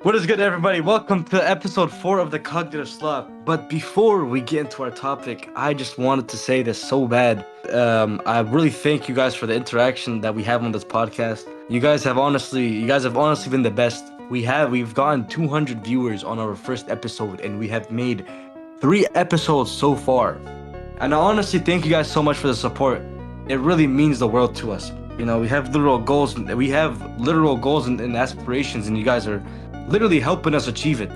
What is good, everybody? Welcome to episode 4 of the Cognitive Slop. But before we get into our topic, I just wanted to say this so bad. I really thank you guys for the interaction that we have on this podcast. You guys have honestly been the best. We've gotten 200 viewers on our first episode, and we have made 3 episodes so far. And I honestly thank you guys so much for the support. It really means the world to us. You know, we have literal goals. We have literal goals and aspirations, and you guys are literally helping us achieve it.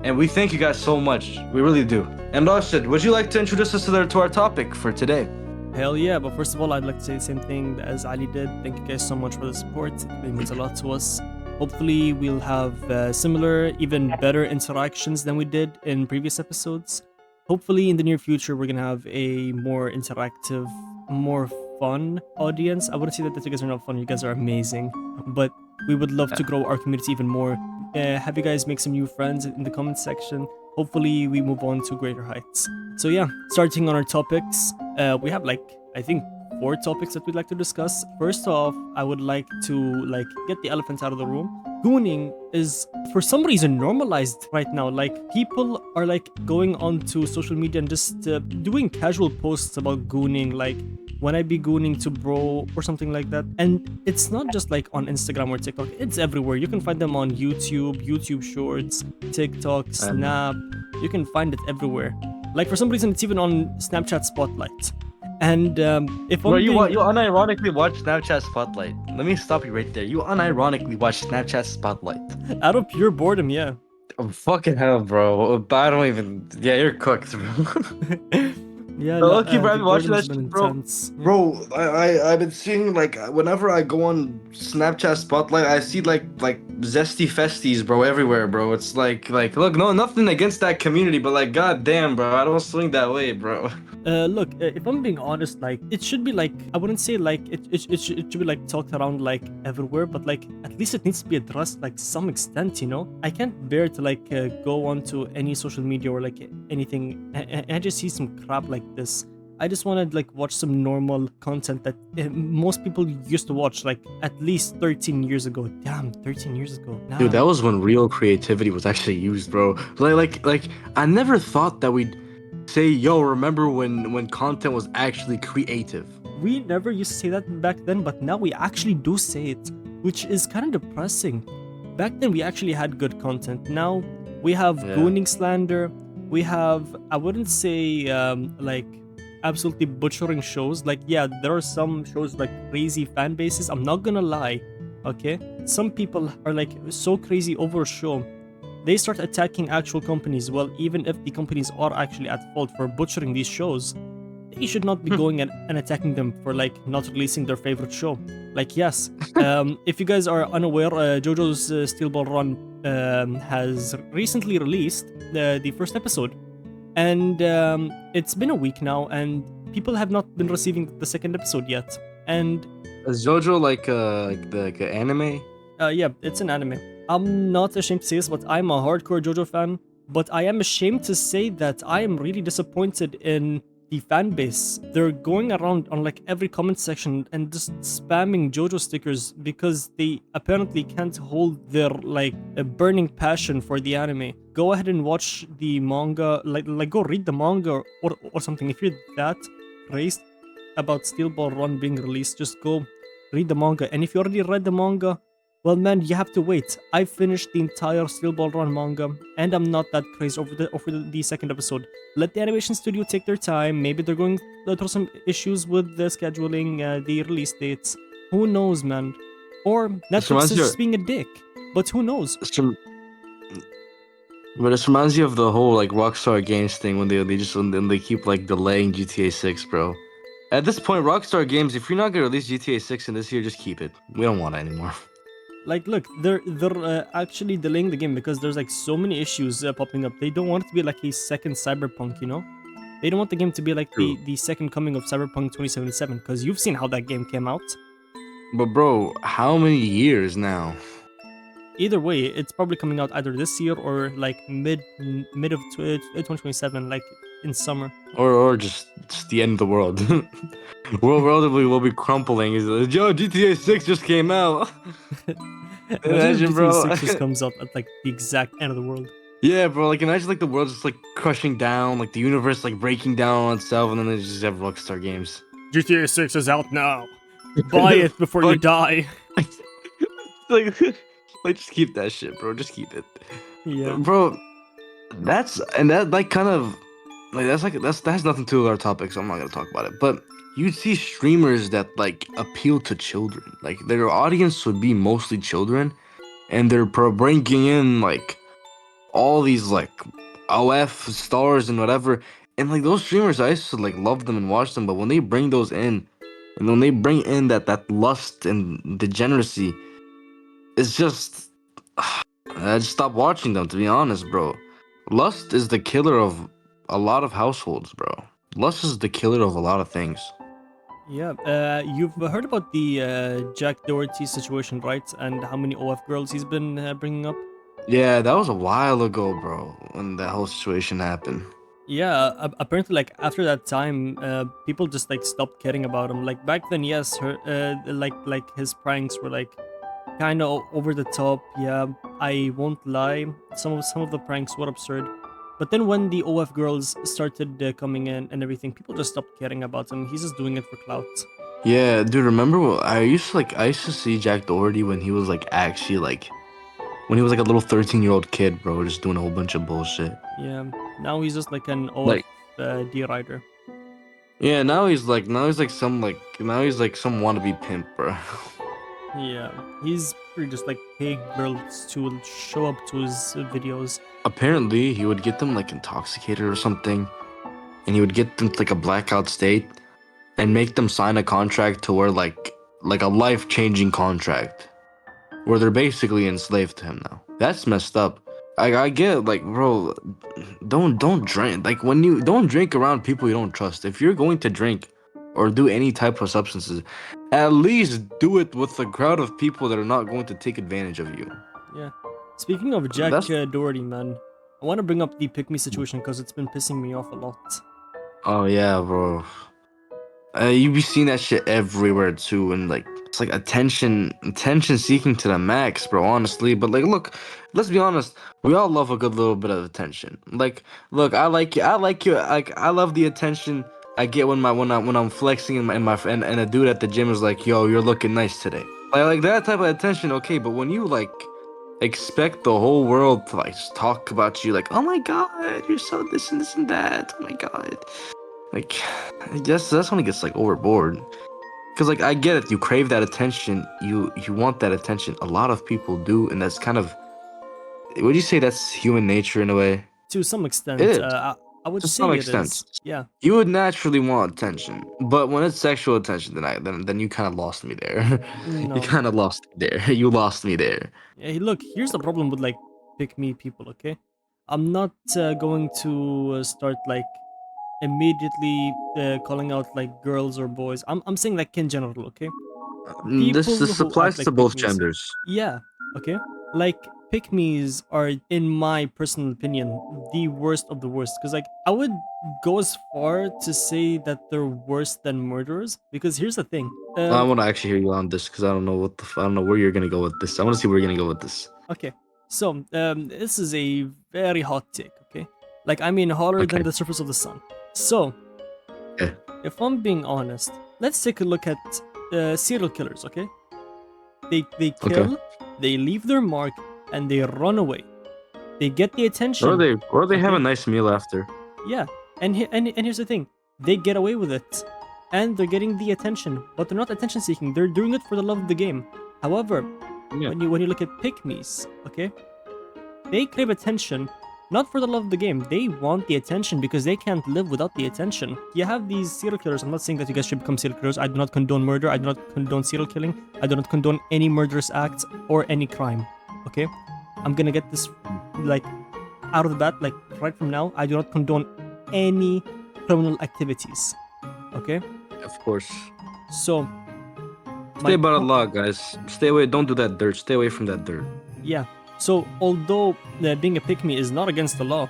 And we thank you guys so much. We really do. And Rashid, would you like to introduce us to our topic for today? Hell yeah, but first of all, I'd like to say the same thing as Ali did. Thank you guys so much for the support. It means a lot to us. Hopefully, we'll have similar, even better interactions than we did in previous episodes. Hopefully, in the near future, we're going to have a more interactive, more fun audience. I wouldn't say that you guys are not fun. You guys are amazing. But we would love to grow our community even more. Have you guys make some new friends in the comment section. Hopefully we move on to greater heights. So yeah, starting on our topics, we have I think 4 topics that we'd like to discuss. First off, I would like to get the elephant out of the room. Gooning is for some reason normalized right now. People are going onto social media and just doing casual posts about gooning, when I be gooning to bro or something like that. And it's not just on Instagram or TikTok, it's everywhere. You can find them on YouTube Shorts, TikTok, Snap. You can find it everywhere. For some reason, it's even on Snapchat Spotlight. And if you unironically watch Snapchat Spotlight. Let me stop you right there. You unironically watch Snapchat Spotlight. Out of pure boredom, yeah. Oh, fucking hell, bro. I don't even... Yeah, you're cooked, bro. Yeah, lucky, bro. I've been watching that shit, bro. Yeah. Bro, I've been seeing whenever I go on Snapchat Spotlight, I see like zesty festies, bro, everywhere, bro. It's like look, no, nothing against that community, but goddamn, bro, I don't swing that way, bro. Look, if I'm being honest, it should be I wouldn't say it should be talked around everywhere, but at least it needs to be addressed some extent, you know. I can't bear to go onto any social media or anything and I just see some crap like this. I just want to watch some normal content that most people used to watch at least 13 years ago. Damn, 13 years ago. Nah. Dude, that was when real creativity was actually used, bro. I never thought that we'd say, yo, remember when content was actually creative. We never used to say that back then, but now we actually do say it, which is kind of depressing. Back then we actually had good content. Now we have gooning slander. We have, I wouldn't say absolutely butchering shows. There are some shows crazy fan bases. I'm not gonna lie, okay? Some people are so crazy over a show. They start attacking actual companies. Well, even if the companies are actually at fault for butchering these shows, they should not be going and attacking them for not releasing their favorite show. Yes, if you guys are unaware, JoJo's Steel Ball Run has recently released the first episode, and it's been a week now, and people have not been receiving the second episode yet. And is JoJo like an anime? Yeah, it's an anime. I'm not ashamed to say this, but I'm a hardcore JoJo fan. But I am ashamed to say that I am really disappointed in the fan base. They're going around on every comment section and just spamming JoJo stickers because they apparently can't hold their a burning passion for the anime. Go ahead and watch the manga, go read the manga or something. If you're that raised about Steel Ball Run being released, just go read the manga. And if you already read the manga, well, man, you have to wait. I finished the entire Steel Ball Run manga, and I'm not that crazy over the second episode. Let the animation studio take their time. Maybe they're going through some issues with the scheduling, the release dates. Who knows, man? Or Netflix is just being a dick. But who knows? But this reminds you of the whole Rockstar Games thing when they keep delaying GTA 6, bro. At this point, Rockstar Games, if you're not gonna release GTA 6 in this year, just keep it. We don't want it anymore. Look, they're actually delaying the game because there's so many issues popping up. They don't want it to be a second Cyberpunk, you know? They don't want the game to be the second coming of Cyberpunk 2077, because you've seen how that game came out. But bro, how many years now? Either way, it's probably coming out either this year or mid of 2027, in summer. Or just the end of the world. World will be crumpling. Yo, GTA 6 just came out. Imagine if Imagine, GTA bro. 6 just comes out at like the exact end of the world. Yeah, bro. Like, imagine like the world just like crushing down, like the universe like breaking down on itself, and then they just have Rockstar Games. GTA 6 is out now. Buy it before you Fuck, die. like, like just keep that shit, bro. Just keep it, Yeah. bro. That like kind of like that has nothing to do with our topic, so I'm not gonna talk about it. But you'd see streamers that like appeal to children, like their audience would be mostly children, and they're bringing in like all these like OF stars and whatever. And like those streamers, I used to like love them and watch them, but when they bring those in, and when they bring in that lust and degeneracy, it's just I just stopped watching them, to be honest, bro. Lust is the killer of a lot of households, bro. Lust is the killer of a lot of things. Yeah. You've heard about the Jack Doherty situation, right? And how many OF girls he's been bringing up? Yeah, that was a while ago, bro, when that whole situation happened. Yeah, apparently, like after that time, people just like stopped caring about him. Like back then, yes, like his pranks were like kind of over the top. Yeah, I won't lie. Some of the pranks were absurd. But then when the OF girls started coming in and everything, people just stopped caring about him. He's just doing it for clout. Yeah, dude, remember I used to see Jack Doherty when he was like actually like when he was like a little 13-year-old kid, bro, just doing a whole bunch of bullshit. Yeah, now he's just like an OF Like, D rider. yeah, now he's like some wannabe pimp, bro. Yeah, he's pretty just like paying girls to show up to his videos. Apparently, he would get them like intoxicated or something, and he would get them to like a blackout state and make them sign a contract to where like a life-changing contract where they're basically enslaved to him now. That's messed up. I get like, bro, don't drink. Like when you don't drink around people you don't trust. If you're going to drink or do any type of substances, at least do it with a crowd of people that are not going to take advantage of you. Yeah. Speaking of Jack That's Doherty, man, I want to bring up the pick me situation because it's been pissing me off a lot. oh yeah, bro. You be seeing that shit everywhere too, and like it's like attention seeking to the max, bro. Honestly, but like, look, let's be honest. We all love a good little bit of attention. Like, look, I like you. I like you. Like, I love the attention I get when I'm flexing and a dude at the gym is like, "Yo, you're looking nice today." Like that type of attention, okay. But when you like expect the whole world to like just talk about you, like, "Oh my God, you're so this and that." Oh my God. Like, I guess that's when it gets like overboard. Cause like I get it, you crave that attention, you want that attention. A lot of people do, and that's kind of would you say that's human nature in a way? To some It extent, is I would to some say it extent. is. Yeah. You would naturally want attention, but when it's sexual attention, then you kind of lost me there. You No. kind of lost me there. You lost me there. Hey, look, here's the problem with like pick me people, okay? I'm not going to start like immediately calling out like girls or boys. I'm saying like in general, okay? People This who act applies to like pick both me's. genders. Yeah, okay? Like pick me's are, in my personal opinion, the worst of the worst. Because like I would go as far to say that they're worse than murderers. Because here's the thing. I want to actually hear you on this because I don't know I don't know where you're gonna go with this. I want to see where you're gonna go with this. Okay. So, this is a very hot take, okay? Like, I mean, hotter than Okay. the surface of the sun. So, Okay. if I'm being honest, let's take a look at serial killers, okay? They Okay. kill, they leave their mark, and they run away. They get the attention, Or they have a okay? nice meal after. Yeah. And here's the thing. They get away with it. And they're getting the attention, but they're not attention seeking. They're doing it for the love of the game. However, Yeah. when you look at pick me's, okay? They crave attention, not for the love of the game. They want the attention because they can't live without the attention. You have these serial killers. I'm not saying that you guys should become serial killers. I do not condone murder. I do not condone serial killing. I do not condone any murderous acts or any crime. Okay? I'm gonna get this like out of the bat, like right from now. I do not condone any criminal activities. Okay? Of course. So Stay about po- Allah, guys. Stay away. Don't do that dirt. Stay away from that dirt. yeah. So although being a pick me is not against the law,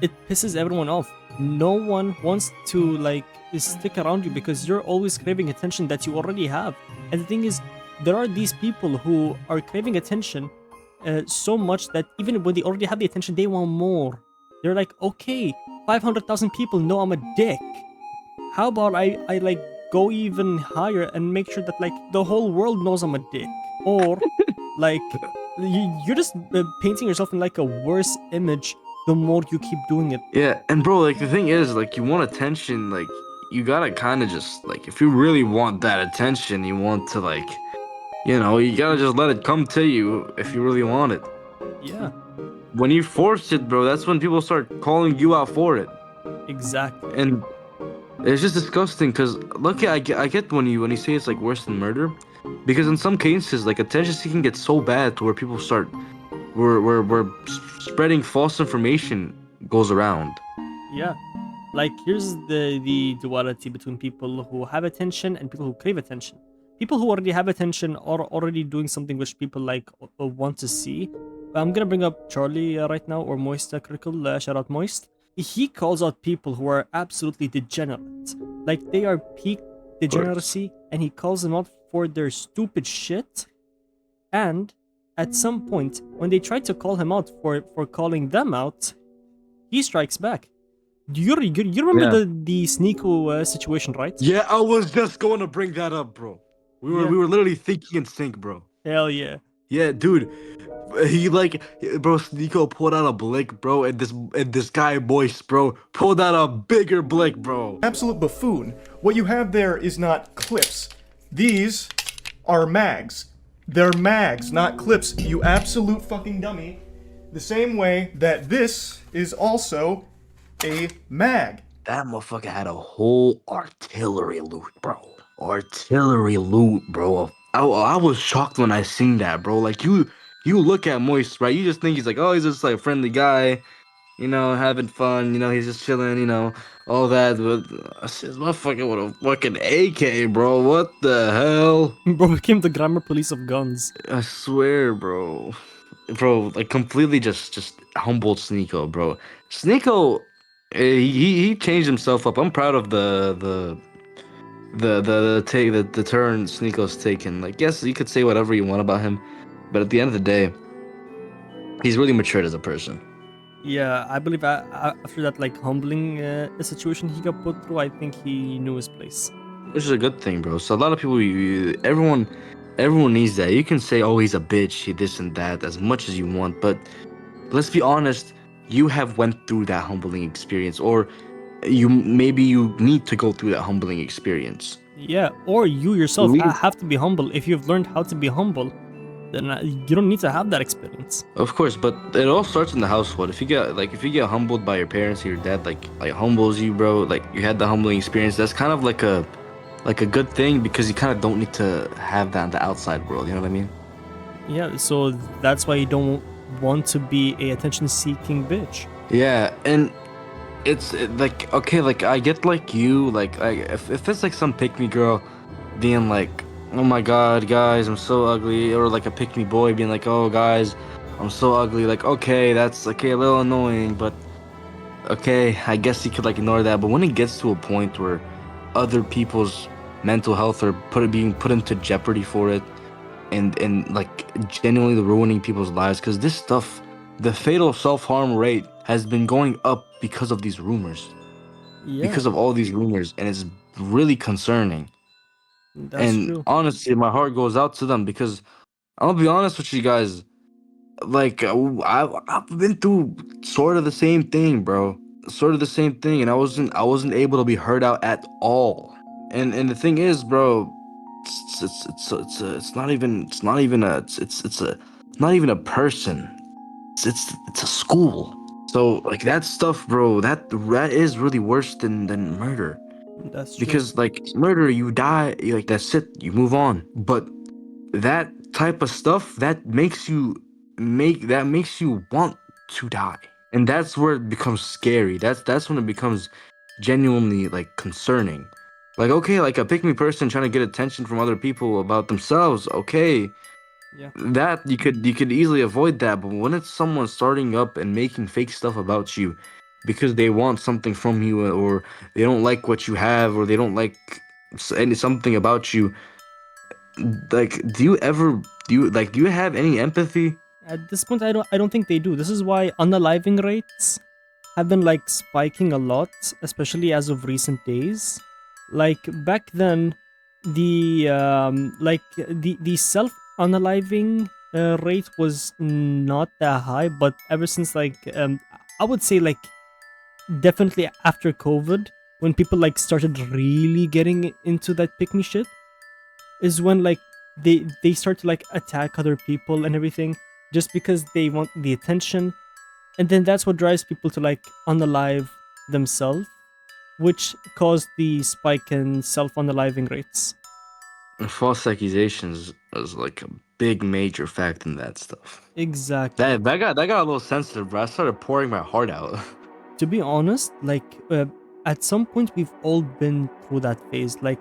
it pisses everyone off. No one wants to like stick around you because you're always craving attention that you already have. And the thing is, there are these people who are craving attention so much that even when they already have the attention, they want more. They're like, okay, 500,000 people know I'm a dick. How about I like go even higher and make sure that like the whole world knows I'm a dick? Or like you're just painting yourself in like a worse image the more you keep doing it. Yeah, and bro, like the thing is, like you want attention, like you gotta kind of just like if you really want that attention, you want to like, you gotta just let it come to you if you really want it. Yeah, When you force it, bro, that's when people start calling you out for it, exactly. and it's just disgusting. Cause look, I get when you say it's like worse than murder, because in some cases, like attention seeking gets so bad to where people start, where spreading false information goes around. Yeah. Like here's the duality between people who have attention and people who crave attention. People who already have attention are already doing something which people like want to see. I'm gonna bring up Charlie right now, or Moist Critical. Shout out Moist. He calls out people who are absolutely degenerate, like they are peak Of course. degeneracy, and he calls them out for their stupid shit. And at some point, when they try to call him out for calling them out, he strikes back. You remember Yeah. the Sneeko situation, right? Yeah, I was just going to bring that up, bro. We were Yeah. we were literally thinking in sync, bro. Hell yeah. Yeah, dude. He like, bro. Nico pulled out a blick, bro, and this guy Moist, bro, pulled out a bigger blick, bro. Absolute buffoon. What you have there is not clips. These are mags. They're mags, not clips, you absolute fucking dummy. The same way that this is also a mag. That motherfucker had a whole artillery loot, bro. Artillery loot, bro. I was shocked when I seen that, bro. Like you look at Moist, right? You just think he's like, oh, he's just like a friendly guy, having fun, he's just chilling, all that. But this motherfucker with a fucking AK, bro. What the hell? Bro became the grammar police of guns. I swear, bro. Bro, like completely just humbled Sneeko, bro. Sneeko, he changed himself up. I'm proud of the turn Sneeko's taken. Like, yes, you could say whatever you want about him, but at the end of the day, he's really matured as a person. Yeah, I believe after that like humbling situation he got put through, I think he knew his place. Which is a good thing, bro. So a lot of people, everyone needs that. You can say, "Oh, he's a bitch," he this and that, as much as you want, but let's be honest. You have went through that humbling experience, or maybe you need to go through that humbling experience. Yeah, or you yourself Leave, have to be humble. If you've learned how to be humble, then you don't need to have that experience. of course, but it all starts in the household. If you get humbled by your parents or your dad, like humbles you, bro. Like you had the humbling experience. That's kind of like a good thing because you kind of don't need to have that in the outside world. You know what I mean? Yeah, so that's why you don't want to be a attention-seeking bitch. Yeah, and it's like okay, like I get like you, like if it's like some pick me girl being like, oh my god, guys, I'm so ugly, or like a pick me boy being like, oh guys, I'm so ugly. Like okay, that's okay, a little annoying, but okay, I guess you could like ignore that. But when it gets to a point where other people's mental health are being put into jeopardy for it, and like genuinely ruining people's lives, because this stuff, the fatal self-harm rate has been going up because of these rumors, Yeah, because of all these rumors, and it's really concerning. that's And true. honestly, my heart goes out to them because I'm gonna be honest with you guys. Like I've been through sort of the same thing, bro. Sort of the same thing, and I wasn't able to be heard out at all. And the thing is, bro, it's not even a person. It's a school. So like that stuff, bro. That is really worse than murder. That's true. Because like murder, you die, like that's it, you move on. But that type of stuff that makes you want to die, and that's where it becomes scary. That's when it becomes genuinely like concerning. Like okay, like a pick me person trying to get attention from other people about themselves, okay, Yeah. that you could easily avoid that. But when it's someone starting up and making fake stuff about you because they want something from you, or they don't like what you have, or they don't like something about you, Like, do you have any empathy? At this point, I don't think they do. This is why unaliving rates have been like spiking a lot, especially as of recent days. Like back then, the self unaliving rate was not that high, but ever since I would say like definitely after COVID, when people like started really getting into that pick me shit, is when like they start to like attack other people and everything just because they want the attention, and then that's what drives people to like unalive themselves, which caused the spike in self unaliving rates. False accusations is like a big major fact in that stuff. Exactly. That got a little sensitive, bro. I started pouring my heart out. To be honest, at some point we've all been through that phase. Like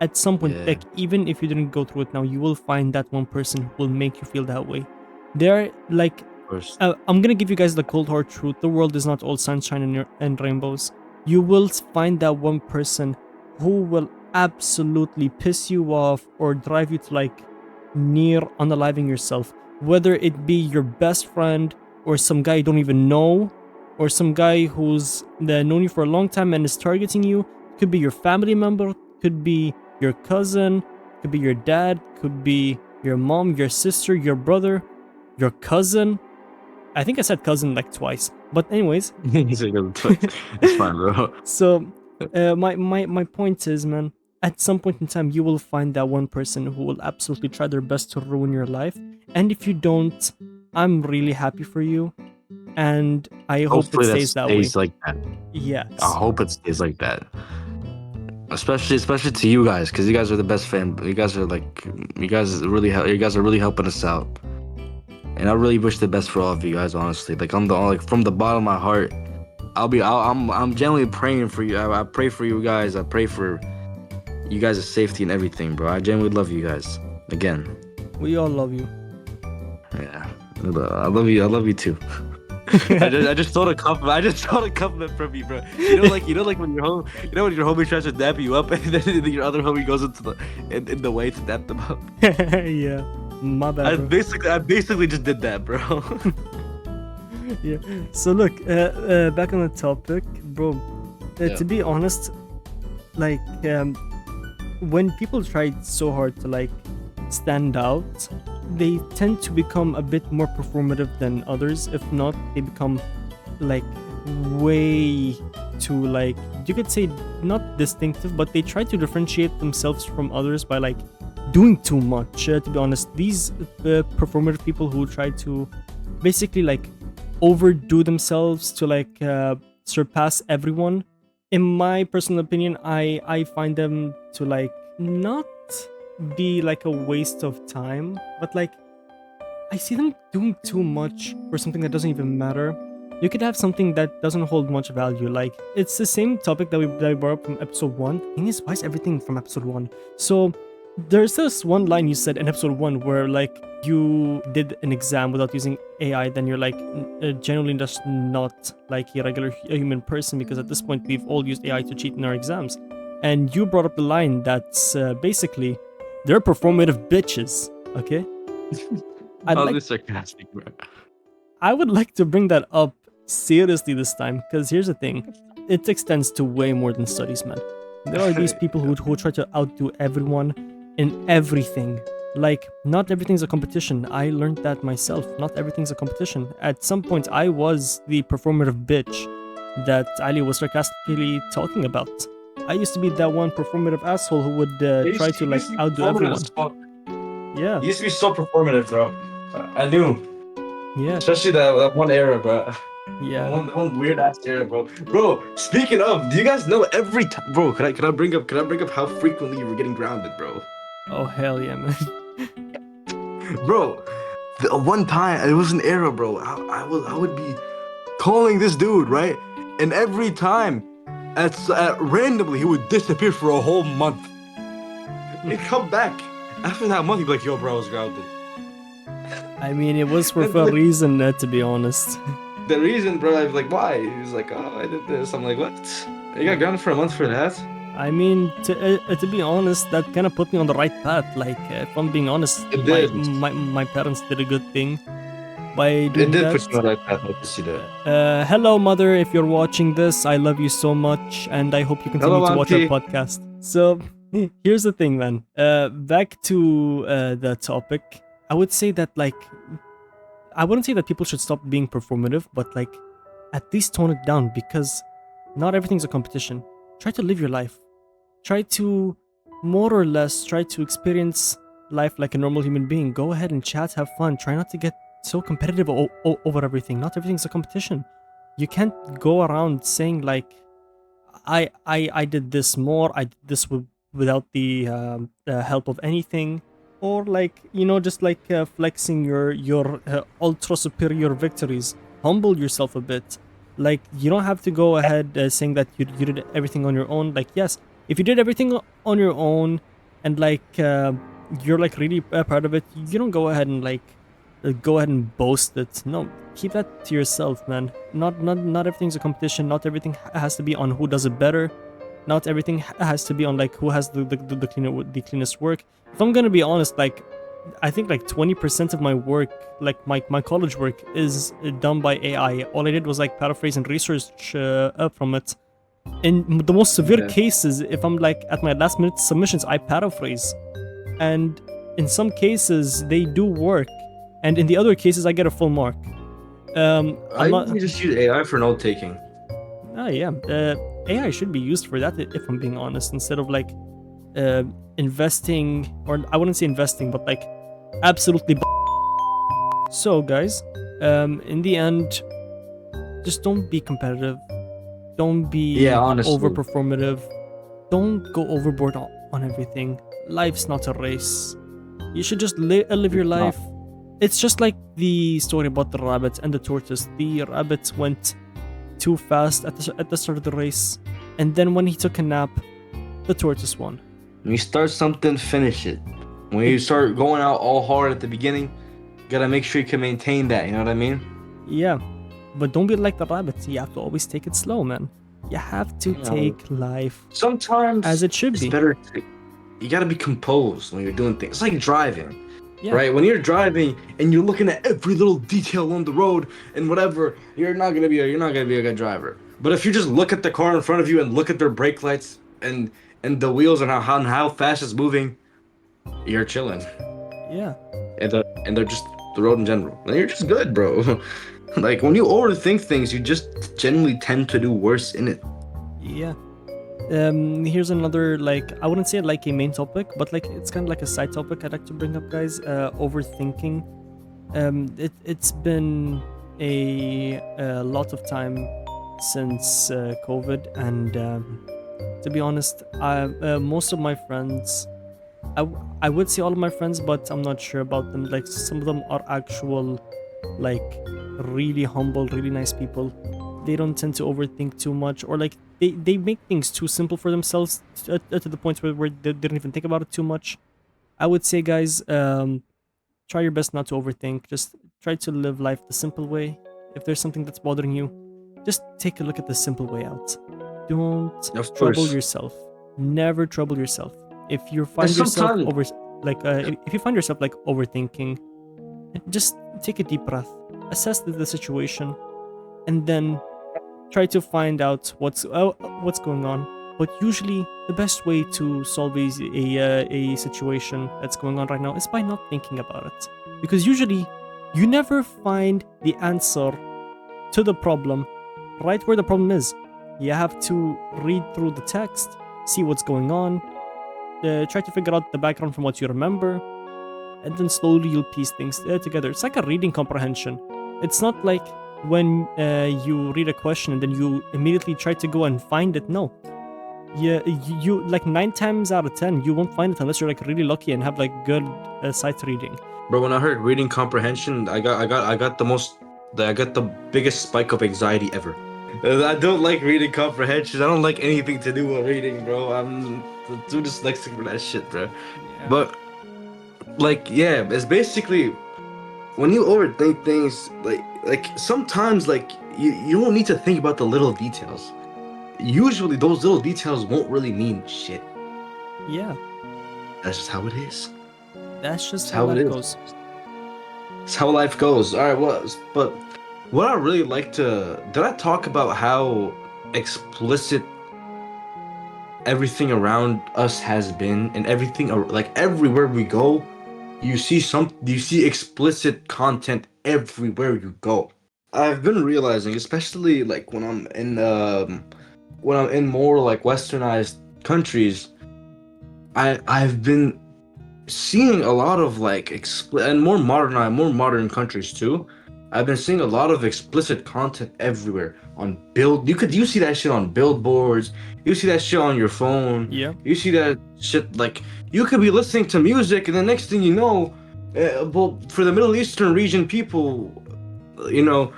at some point, Yeah, like even if you didn't go through it now, you will find that one person who will make you feel that way. There, like, of course. I'm gonna give you guys the cold hard truth. The world is not all sunshine and rainbows. You will find that one person who will absolutely piss you off or drive you to like near unaliving yourself. Whether it be your best friend or some guy you don't even know, or some guy who's known you for a long time and is targeting you. Could be your family member, could be your cousin, could be your dad, could be your mom, your sister, your brother, your cousin. I think I said cousin like twice. But anyways, It's fine, bro. so my point is, man, at some point in time you will find that one person who will absolutely try their best to ruin your life. And if you don't, I'm really happy for you. And I hope it Hopefully that stays that way. stays like that. I Yes. hope it stays like that. Especially to you guys, because you guys are the best fan. You guys are like, you guys are really helping us out. And I really wish the best for all of you guys, honestly. Like like from the bottom of my heart, I'm genuinely praying for you. I pray for you guys. I pray for you guys' safety and everything, bro. I genuinely love you guys. Again, We all love you. yeah, I love you. I love you too. I just thought a compliment. I just thought a compliment from you, bro. You know, like when your home, you know, when your homie tries to dap you up, and then your other homie goes into in the way to dap them up. Yeah. My bad, bro. I basically just did that, bro. Yeah. So look, back on the topic, bro. Yeah. To be honest, like when people try so hard to like stand out, they tend to become a bit more performative than others. If not, they become like way too like, you could say not distinctive, but they try to differentiate themselves from others by like doing too much. To be honest, these performative people who try to basically like overdo themselves to like surpass everyone, in my personal opinion, I find them to like not be like a waste of time, but like I see them doing too much for something that doesn't even matter. You could have something that doesn't hold much value. Like it's the same topic that we brought up from episode 1. The thing is, why is everything from episode 1? So there's this one line you said in episode 1 where like you did an exam without using AI, then you're like genuinely just not like a human person, because at this point we've all used AI to cheat in our exams. And you brought up the line that's basically, they're performative bitches, okay? I'll be sarcastic, bro. I would like to bring that up seriously this time, because here's the thing. It extends to way more than studies, man. There are these people who try to outdo everyone in everything. Like, not everything's a competition. I learned that myself. Not everything's a competition. At some point, I was the performative bitch that Ali was sarcastically talking about. I used to be that one performative asshole who would try to like outdo everyone. Yeah. You used to be so performative, bro. I knew. Yeah. Especially that one era, bro. Yeah. One weird ass era, bro. Bro, speaking of, do you guys know every time, bro? Can I bring up how frequently you were getting grounded, bro? Oh hell yeah, man. Bro, one time it was an era, bro. I would be calling this dude, right? And every time, randomly, he would disappear for a whole month. He'd come back after that month. He'd be like, "Yo, bro, I was grounded." I mean, it was for a reason, to be honest. The reason, bro, I was like, "Why?" He was like, "Oh, I did this." I'm like, "What? You got grounded for a month for that?" I mean, to be honest, that kind of put me on the right path. Like, if I'm being honest, It my did. my my parents did a good thing by It doing did that. put you on that path. I can see that. Hello, mother, if you're watching this, I love you so much, and I hope you continue Hello, to watch our Auntie. podcast. So, here's the thing, man. Back to the topic. I would say that, like, I wouldn't say that people should stop being performative, but, like, at least tone it down because not everything's a competition. Try to live your life. Try to, more or less, try to experience life like a normal human being. Go ahead and chat, have fun. Try not to get so competitive over everything. Not everything's a competition. You can't go around saying like, I did this more. I did this without the help of anything, or like just like flexing your ultra superior victories. Humble yourself a bit. Like you don't have to go ahead saying that you did everything on your own. Like yes, if you did everything on your own, and like you're like really proud of it, you don't go ahead and like go ahead and boast it. No, keep that to yourself, man. Not everything's a competition. Not everything has to be on who does it better. Not everything has to be on like who has the cleanest work. If I'm gonna be honest, like I think like 20% of my work, like my college work, is done by AI. All I did was like paraphrase and research up from it. In the most severe Yeah. cases, if I'm like at my last minute submissions, I paraphrase, and in some cases they do work, and in the other cases I get a full mark. I I'm not. usually just use AI for note taking. Ah, yeah. AI should be used for that, if I'm being honest, instead of like investing, or I wouldn't say investing, but like absolutely. So, guys, in the end, just don't be competitive. Don't be Yeah, honestly. over performative. Don't go overboard on everything. Life's not a race. You should just live your It's not. life. It's just like the story about the rabbit and the tortoise. The rabbit went too fast at the start of the race, and then when he took a nap, the tortoise won. When you start something, finish it. When you start going out all hard at the beginning, you gotta make sure you can maintain that. You know what I mean? Yeah, but don't be like the rabbit. You have to always take it slow, man. You have to You know, take life sometimes as it should it's be. better. You gotta be composed when you're doing things. It's like driving. Yeah. Right? When you're driving and you're looking at every little detail on the road and whatever, you're not gonna be a good driver. But if you just look at the car in front of you and look at their brake lights and the wheels and how fast it's moving, you're chilling. Yeah. And they're just the road in general. And you're just good, bro. Like when you overthink things, you just generally tend to do worse in it. Yeah. Here's another, like, I wouldn't say like a main topic, but like it's kind of like a side topic I'd like to bring up, guys. Overthinking. It's been a lot of time since COVID, and to be honest, most of my friends, I would say all of my friends, but I'm not sure about them. Like some of them are actual, like, really humble, really nice people. They don't tend to overthink too much, or like they make things too simple for themselves to the point where they don't even think about it too much. I would say, guys, try your best not to overthink. Just try to live life the simple way. If there's something that's bothering you, just take a look at the simple way out. Don't Of trouble course. yourself. Never trouble yourself. If you find And yourself sometimes over, like, if you find yourself like overthinking, just take a deep breath, assess the situation, and then try to find out what's going on. But usually, the best way to solve a situation that's going on right now is by not thinking about it, because usually you never find the answer to the problem right where the problem is. You have to read through the text, see what's going on, try to figure out the background from what you remember, and then slowly you'll piece things together. It's like a reading comprehension. It's not like when you read a question and then you immediately try to go and find it. No. Yeah, you like 9 times out of 10 you won't find it unless you're like really lucky and have like good sight reading. Bro, when I heard reading comprehension, I got the biggest spike of anxiety ever. I don't like reading comprehension. I don't like anything to do with reading, bro. I'm too dyslexic for that shit, bro. Yeah. But like, yeah, it's basically when you overthink things, like sometimes like you don't need to think about the little details. usually those little details won't really mean shit. Yeah, That's just how it is. that's just That's how how it life is. goes. It's how life goes. All right, but what I really like to did I talk about how explicit everything around us has been, and everything like everywhere we go, you see explicit content everywhere you go. I've been realizing, especially like when I'm in more like westernized countries, I've been seeing a lot of like and more modern countries too. I've been seeing a lot of explicit content everywhere on you see that shit on billboards, you see that shit on your phone, Yeah, you see that shit like you could be listening to music and the next thing you know, well for the Middle Eastern region people, you know,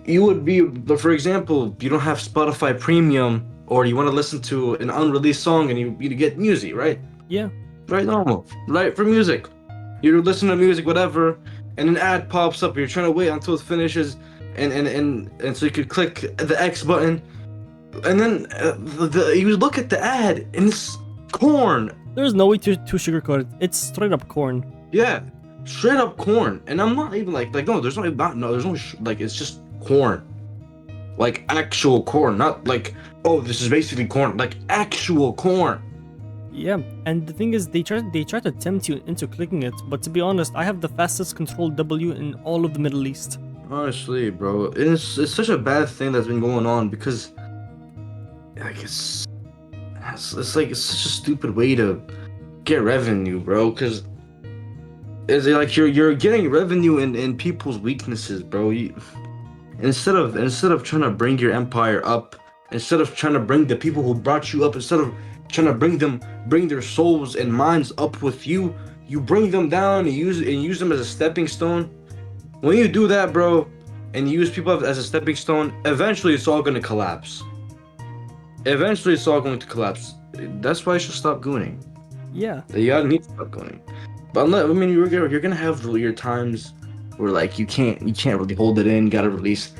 you would be, but for example, you don't have Spotify Premium or you want to listen to an unreleased song and you get music, right? yeah. Right, normal, right? For music, you're listening to music, whatever, and an ad pops up. You're trying to wait until it finishes, and so you could click the X button, and then you look at the ad, and it's corn. There's no way to sugarcoat it. It's straight up corn. Yeah, straight up corn. And I'm not even like no, there's no, there's no like it's just corn, like actual corn, not like oh this is basically corn, like actual corn. Yeah, and the thing is, they try to tempt you into clicking it. But to be honest, I have the fastest control W in all of the Middle East. Honestly, bro, it's such a bad thing that's been going on because like it's like it's such a stupid way to get revenue, bro. Because it's like you're getting revenue in people's weaknesses, bro. Instead of trying to bring your empire up, instead of trying to bring the people who brought you up, instead of trying to bring their souls and minds up with you, you bring them down and use them as a stepping stone. When you do that, bro, and you use people as a stepping stone, eventually it's all gonna collapse. Eventually it's all going to collapse. That's why you should stop gooning. Yeah, You gotta need to stop gooning. But unless, I mean, you're gonna have your times where like you can't really hold it in. You gotta release.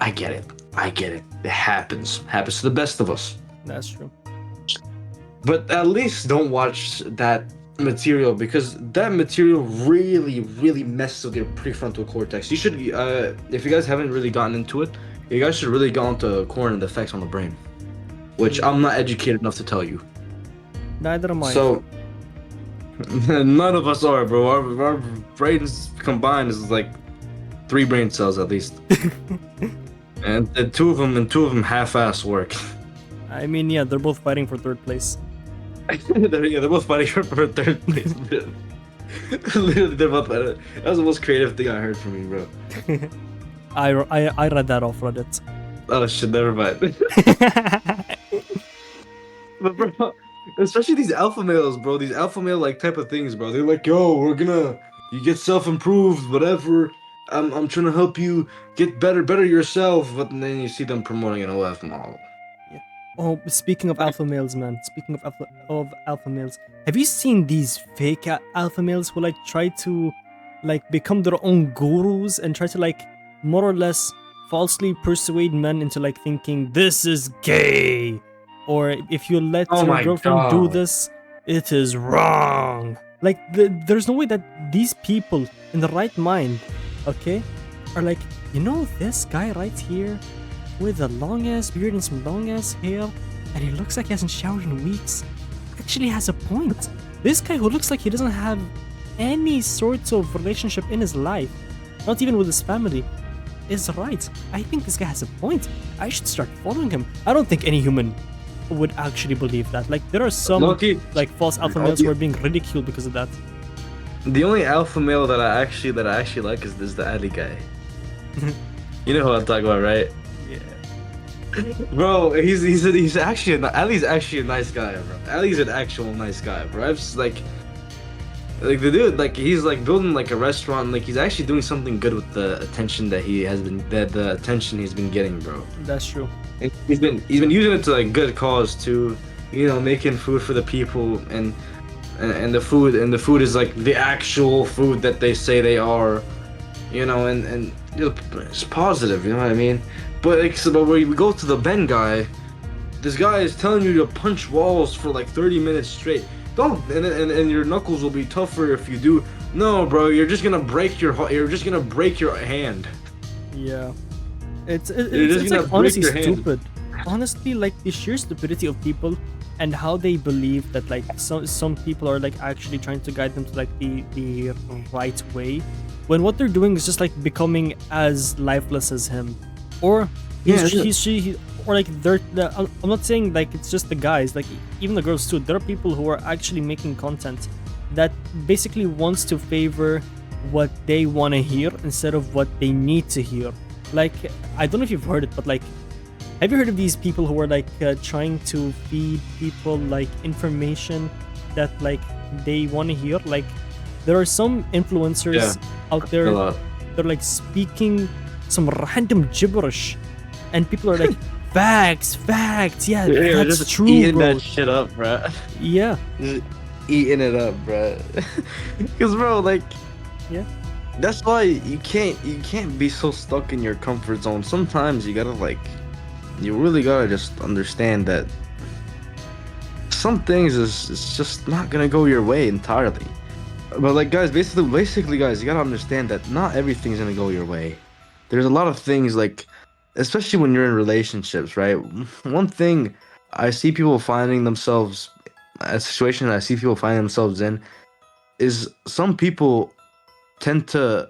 I get it. It happens to the best of us. that's true. But at least don't watch that material because that material really messes with your prefrontal cortex. You should, if you guys haven't really gotten into it, you guys should really go into corn and the effects on the brain, which I'm not educated enough to tell you. Neither am I. So none of us are, bro. Our brains combined is like 3 brain cells at least, and two of them half-ass work. I mean, yeah, they're both fighting for third place. They're both fighting for third place. Literally, they're both fighting. That was the most creative thing I heard from you, bro. I read that off Reddit. Oh shit, never mind. But bro, especially these alpha males, bro. These alpha male like type of things, bro. They're like, yo, you get self-improved, whatever. I'm trying to help you get better yourself. But then you see them promoting an OF model. Oh, speaking of alpha males, man. Speaking of alpha males, have you seen these fake alpha males who like try to like become their own gurus and try to like more or less falsely persuade men into like thinking this is gay, or if you let your girlfriend do this, it is wrong. Like there's no way that these people in the right mind, okay, are like, you know, this guy right here with a long ass beard and some long ass hair, and he looks like he hasn't showered in weeks, actually has a point. This guy who looks like he doesn't have any sort of relationship in his life, not even with his family, is right. I think this guy has a point. I should start following him. I don't think any human would actually believe that. Like there are some like false alpha males who are being ridiculed because of that. The only alpha male that I actually like is the Ali guy. You know who I'm talking about, right? Bro, he's actually Ali's actually a nice guy, bro. Ali's an actual nice guy, bro. I'm just like the dude, like he's like building like a restaurant, like he's actually doing something good with the attention that the attention he's been getting, bro. That's true. And he's been using it to like good cause too, you know, making food for the people and the food is like the actual food that they say they are, you know, and you know, it's positive, you know what I mean? But like, so, but when we go to the Ben guy, This guy is telling you to punch walls for like 30 minutes straight. Don't, and your knuckles will be tougher if you do. No, bro, you're just gonna break your hand. Yeah. You're just It's gonna like break honestly your hand. stupid. Honestly, like the sheer stupidity of people and how they believe that like some people are like actually trying to guide them to like the right way, when what they're doing is just like becoming as lifeless as him, or Yeah, or like I'm not saying like it's just the guys, like even the girls too. There are people who are actually making content that basically wants to favor what they want to hear instead of what they need to hear. Like, I don't know if you've heard it, but like, have you heard of these people who are like trying to feed people like information that like they want to hear? Like, there are some influencers out there a lot. that are like speaking some random gibberish, and people are like, facts, yeah, Yeah, that's just true, eating bro. that shit up, bro. Yeah, Just eating it up, bro. Cause, bro, like, yeah, that's why you can't be so stuck in your comfort zone. Sometimes you gotta like, you really gotta just understand that some things is just not gonna go your way entirely. But like, guys, basically, guys, you gotta understand that not everything's gonna go your way. There's a lot of things like, especially when you're in relationships, right? One thing I see people finding themselves, a situation I see people finding themselves in, is some people tend to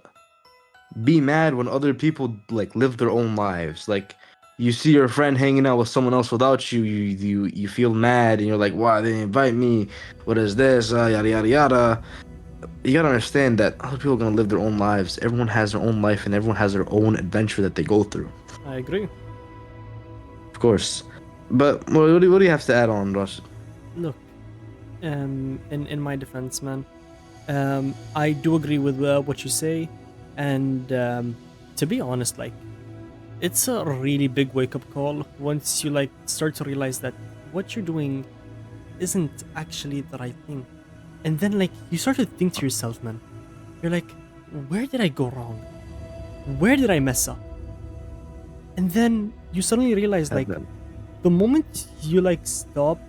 be mad when other people like live their own lives. Like, you see your friend hanging out with someone else without you, you feel mad, and you're like, "Why they didn't invite me? What is this? Yada yada yada." You gotta understand that other people are gonna live their own lives. Everyone has their own life, and everyone has their own adventure that they go through. I agree. Of course. But what do you have to add on, Rush? Look, in my defense, man, I do agree with what you say, and to be honest, like, it's a really big wake up call once you like start to realize that what you're doing isn't actually the right thing, and then like you start to think to yourself, man, you're like, where did I go wrong? Where did I mess up? And then you suddenly realize, like, the moment you like stop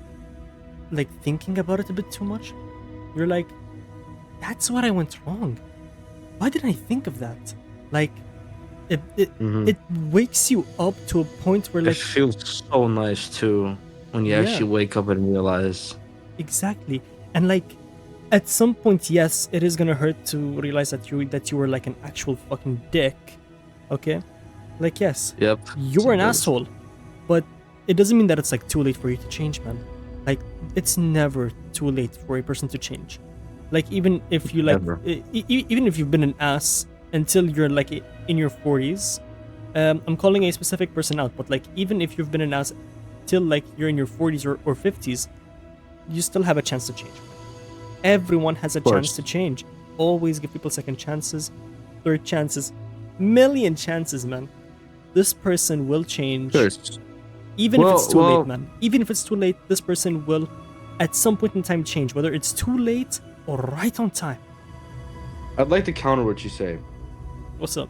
like thinking about it a bit too much, you're like, that's what I went wrong. Why didn't I think of that? Like, it wakes you up to a point where It like, feels so nice too when you Yeah. actually wake up and realize. exactly. And like, at some point, yes, it is gonna hurt to realize that you were like an actual fucking dick. Okay, like, yes, Yep. you were an Sometimes. asshole, but it doesn't mean that it's like too late for you to change, man. Like, it's never too late for a person to change. Like, even if you like, Never. even if you've been an ass until you're like in your 40s, I'm calling a specific person out, but like, even if you've been an ass till like you're in your 40s or 50s, you still have a chance to change. Everyone has a course. chance to change. Always give people second chances, third chances, million chances, man. This person will change. First. Even if it's too Well- late, man. Even if it's too late, this person will at some point in time change, whether it's too late or right on time. I'd like to counter what you say. What's up?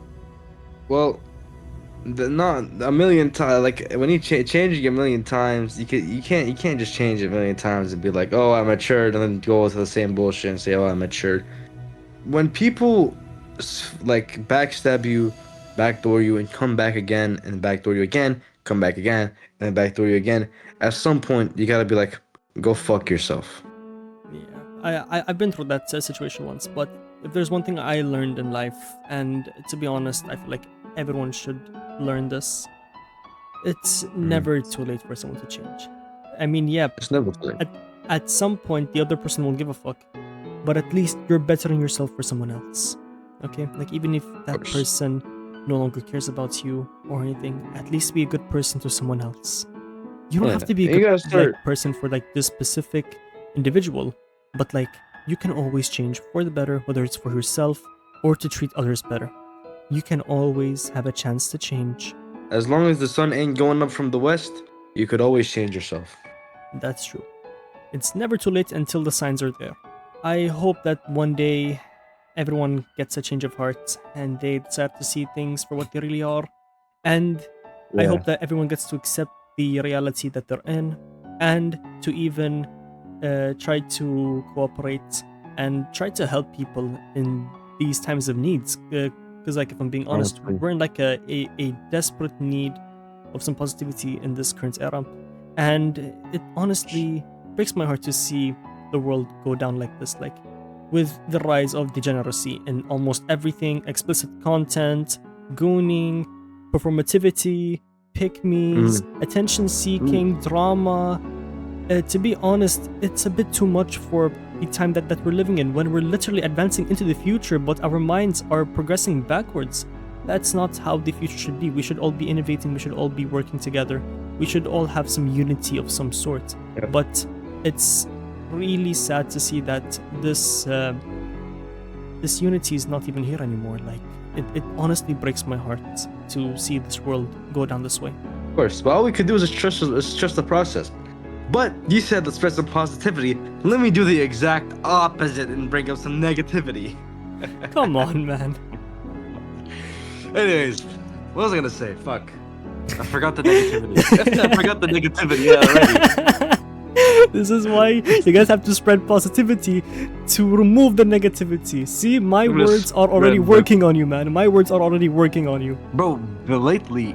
Well, not a million times. Like, when you changing a million times, you can't just change it a million times and be like, oh, I matured, and then go with the same bullshit and say, oh, I matured. When people like backstab you, backdoor you, and come back again, and backdoor you again, come back again, and then backdoor you again, at some point you gotta be like, go fuck yourself. Yeah, I've been through that situation once, but if there's one thing I learned in life, and to be honest, I feel like everyone should learn this, it's never too late for someone to change. I mean, yeah, It's never too late. at some point the other person won't give a fuck, but at least you're bettering yourself for someone else. Okay, like, even if that course. person no longer cares about you or anything, at least be a good person to someone else. You don't Yeah, have to be a you good gotta start- like, person for like this specific individual, but like, you can always change for the better, whether it's for yourself or to treat others better. You can always have a chance to change. As long as the sun ain't going up from the west, you could always change yourself. That's true. It's never too late until the signs are there. I hope that one day everyone gets a change of heart and they decide to see things for what they really are. And I Yeah. hope that everyone gets to accept the reality that they're in, and to even try to cooperate and try to help people in these times of needs. Because, like, if I'm being honest, Honestly. we're in like a desperate need of some positivity in this current era, and it honestly breaks my heart to see the world go down like this, like with the rise of degeneracy in almost everything, explicit content, gooning, performativity, pick-me's, attention-seeking, drama. To be honest, it's a bit too much for the time that we're living in, when we're literally advancing into the future, but our minds are progressing backwards. That's not how the future should be. We should all be innovating, we should all be working together, we should all have some unity of some sort. Yeah. But it's really sad to see that this unity is not even here anymore. Like, it honestly breaks my heart to see this world go down this way. Of course, but all we could do is trust the process. But you said let's spread some positivity. Let me do the exact opposite and bring up some negativity. Come on, man. Anyways, what was I gonna say? Fuck. I forgot the negativity. I forgot the negativity, yeah, already. This is why you guys have to spread positivity to remove the negativity. See, my I'm gonna words are already spread working on you, man. My words are already working on you. Bro, but lately,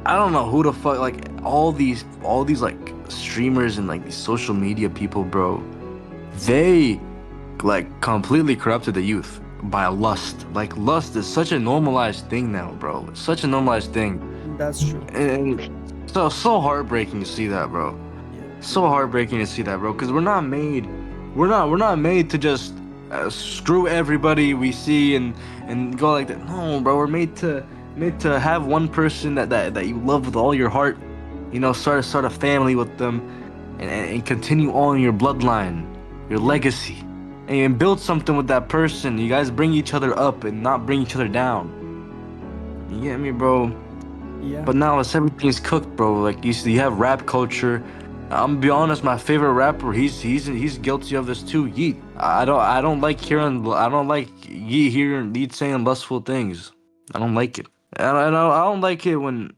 I don't know who the fuck, like, all these like streamers and like these social media people, bro, they like completely corrupted the youth by lust. Like, lust is such a normalized thing now, bro. It's such a normalized thing. That's true. And so heartbreaking to see that, bro. So heartbreaking to see that, bro, because we're not made to just screw everybody we see and go like that. No, bro, we're made to have one person that you love with all your heart, you know, start a family with them, and continue on your bloodline, your legacy, and build something with that person. You guys bring each other up and not bring each other down. You get me, bro? Yeah. But now it's everything's cooked, bro. Like, you have rap culture. I'm gonna be honest, my favorite rapper, he's guilty of this too. Yeet. I don't like Yeet hearing Yeet saying lustful things. I don't like it. And I don't like it when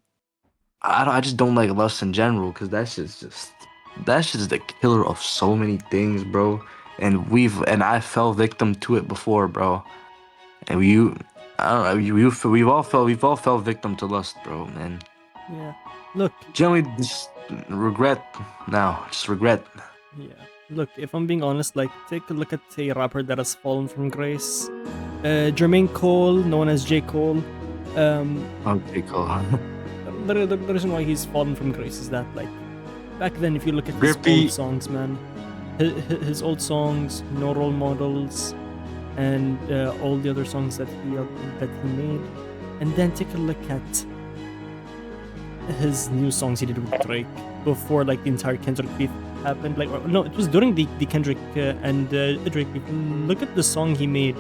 I just don't like lust in general, because that's just the killer of so many things, bro. And I fell victim to it before, bro. And we've all fell victim to lust, bro, man. Yeah. Look. Generally, just regret now. Just regret. Yeah. Look, if I'm being honest, like, take a look at a rapper that has fallen from grace. Jermaine Cole, known as J. Cole. Okay, cool. The reason why he's fallen from grace is that, like, back then, if you look at his Grippy. old songs, man, his old songs, No Role Models, and all the other songs that he made, and then take a look at his new songs he did with Drake before, like, the entire Kendrick beef happened. Like, no, it was during the Kendrick and Drake beef. Look at the song he made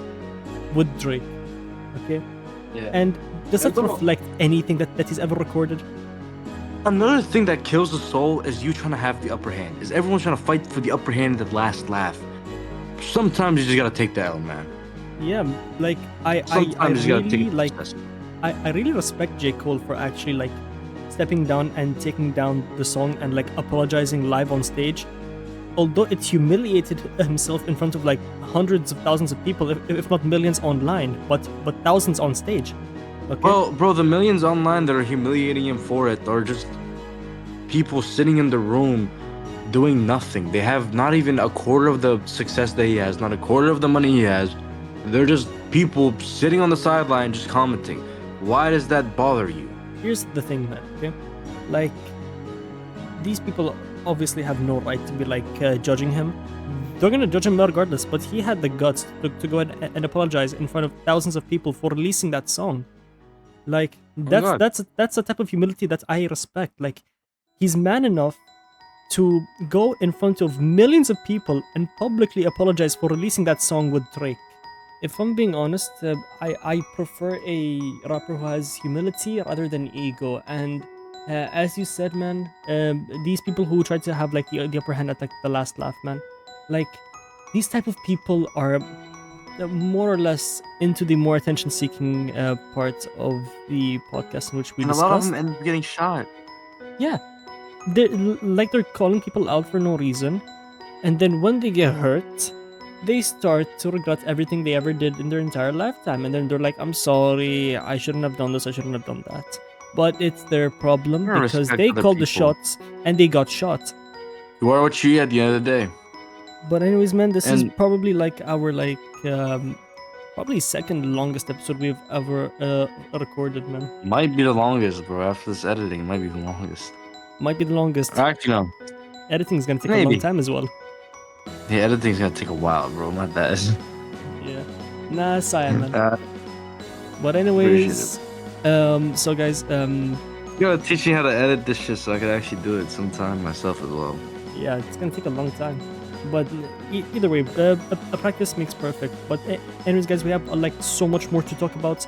with Drake, okay? Yeah. And does that reflect anything that he's ever recorded? Another thing that kills the soul is you trying to have the upper hand. Is everyone's trying to fight for the upper hand at the last laugh. Sometimes you just gotta take the L, man. Yeah, like, I really respect J. Cole for actually, like, stepping down and taking down the song and, like, apologizing live on stage. Although it humiliated himself in front of, like, hundreds of thousands of people, if not millions online, but thousands on stage. Okay? Well, bro, the millions online that are humiliating him for it are just people sitting in the room doing nothing. They have not even a quarter of the success that he has, not a quarter of the money he has. They're just people sitting on the sideline just commenting. Why does that bother you? Here's the thing, man, okay? Like, these people obviously have no right to be, like, judging him. They're gonna judge him regardless, but he had the guts to go ahead and apologize in front of thousands of people for releasing that song. Like, that's the type of humility that I respect. Like, he's man enough to go in front of millions of people and publicly apologize for releasing that song with Drake. If I'm being honest, I prefer a rapper who has humility rather than ego. And as you said, man, these people who try to have, like, the upper hand at, like, the last laugh, man, like, these type of people are more or less into the more attention-seeking part of the podcast in which we And a discussed. lot of them end up getting shot. Yeah, they're calling people out for no reason, and then when they get hurt, they start to regret everything they ever did in their entire lifetime, and then they're like, "I'm sorry, I shouldn't have done this, I shouldn't have done that." But it's their problem You because respect they other called the people. shots and they got shot. You are what you eat at the end of the day. But anyways, man, this is And probably like our probably second longest episode we've ever recorded, man. might be the longest, bro. After this editing, it might be the longest. Might be the longest. Actually, no. Editing's gonna take a long Maybe. time as well. The editing's gonna take a while, bro. My bad. Yeah. Nah, saya, man. Uh, But anyways, so guys, you gotta teach me how to edit this shit so I can actually do it sometime myself as well. yeah, it's gonna take a long time. But either way, a practice makes perfect. But anyways, guys, we have like so much more to talk about.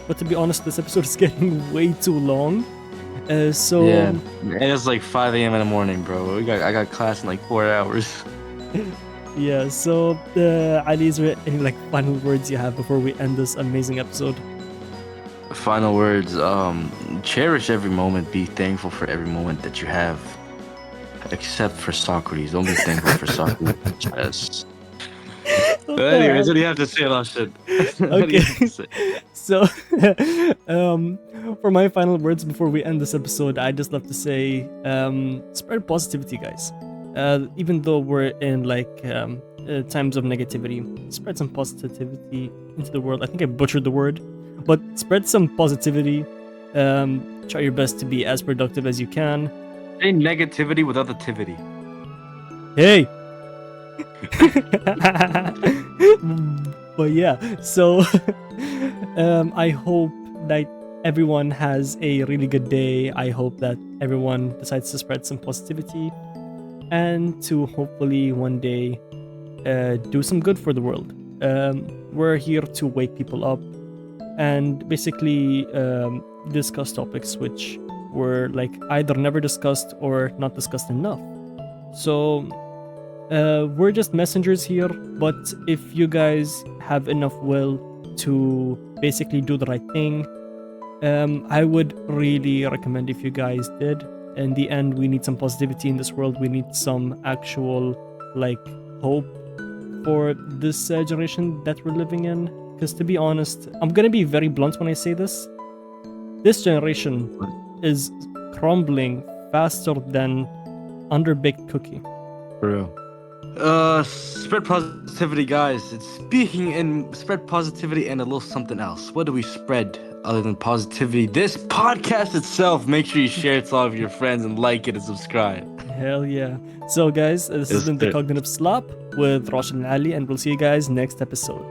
But to be honest, this episode is getting way too long. So Yeah, and it's like 5 a.m. in the morning, bro. I got class in like 4 hours. yeah. So Ali, is there any like final words you have before we end this amazing episode? Final words. Cherish every moment. Be thankful for every moment that you have. Except for Socrates. Don't be thankful for Socrates. Yes. What But the anyways, hell? what do you have to say about shit? What do Okay. you have to say? So, for my final words before we end this episode, I just love to say, spread positivity, guys. Even though we're in like times of negativity, spread some positivity into the world. I think I butchered the word, but spread some positivity. Try your best to be as productive as you can. Say negativity without the tivity. Hey. But yeah, so I hope that everyone has a really good day. I hope that everyone decides to spread some positivity and to hopefully one day do some good for the world. We're here to wake people up and basically discuss topics which were like either never discussed or not discussed enough. So we're just messengers here, but if you guys have enough will to basically do the right thing, I would really recommend if you guys did. In the end, we need some positivity in this world. We need some actual like hope for this generation that we're living in. Because to be honest, I'm gonna be very blunt when I say this. This generation is crumbling faster than underbaked cookie. For real. Spread positivity, guys. It's speaking and spread positivity and a little something else. What do we spread other than positivity? This podcast itself. Make sure you share it to all of your friends and like it and subscribe. Hell yeah. So guys, this has It's been the good. Cognitive Slop with Roshan and Ali, and we'll see you guys next episode.